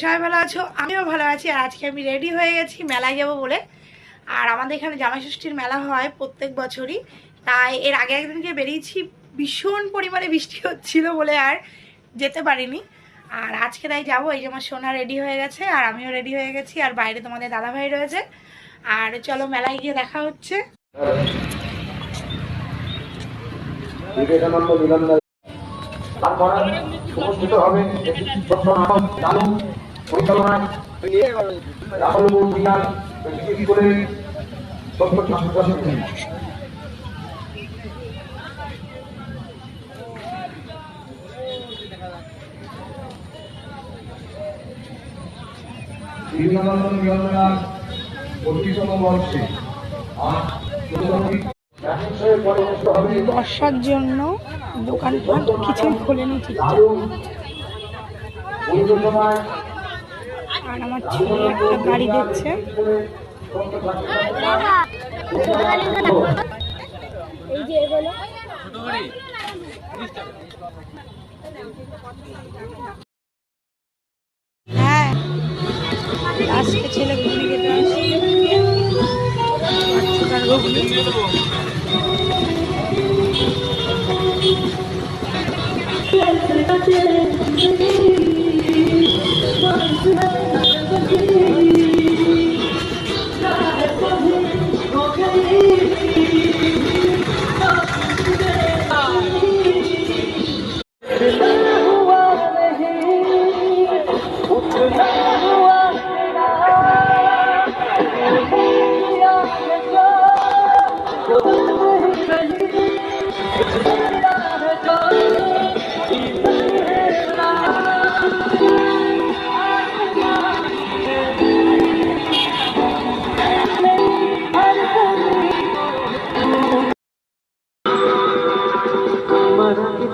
সবাই ভালো আছো? আমিও ভালো আছি। আর আজকে আমি রেডি হয়ে গেছি মেলায় যাব বলে। আর আমাদের এখানে জামাই ষষ্ঠীর মেলা হয় প্রত্যেক বছরই, তাই এর আগে একদিনকে বেরিয়েছি, ভীষণ পরিমাণে বৃষ্টি হচ্ছিল বলে আর যেতে পারিনি। আর আজকে তাই যাবো। এই যে আমার সোনা রেডি হয়ে গেছে আর আমিও রেডি হয়ে গেছি, আর বাইরে তোমাদের দাদাভাই রয়েছে। আর চলো মেলায় গিয়ে দেখা হচ্ছে। সমর্থিত হবে পরিচালনায় বর্ষার জন্য দোকানপাট কিছুই খোলেনি ঠিকঠাক। আর আমার ছেলে একটা গাড়ি দেখছে। হ্যাঁ, আজকে ছেলে ঘুগনি খেতে আসছে।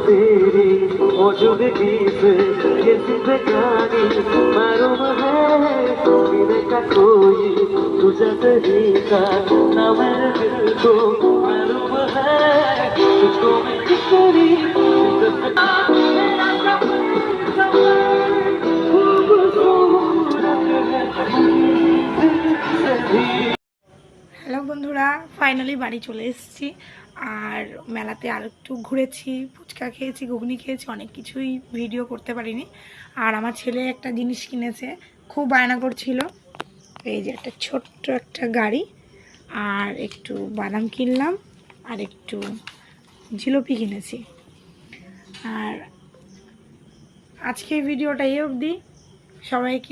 तेरी मौजूदगी से ये जिंदगानी मालूम है जीने का कोई तुझे तरीका ना मेरे दिल को मालूम है तुझको मैं कितनी হ্যালো বন্ধুরা, ফাইনালি বাড়ি চলে এসেছি। আর মেলাতে আর একটু ঘুরেছি, ফুচকা খেয়েছি, ঘুগনি খেয়েছি, অনেক কিছুই ভিডিও করতে পারিনি। আর আমার ছেলে একটা জিনিস কিনেছে, খুব বায়না করছিল। এই যে একটা ছোট্ট একটা গাড়ি, আর একটু বাদাম কিনলাম, আর একটু জিলিপি কিনেছি। আর আজকে ভিডিওটা এই অবধি। সবাইকে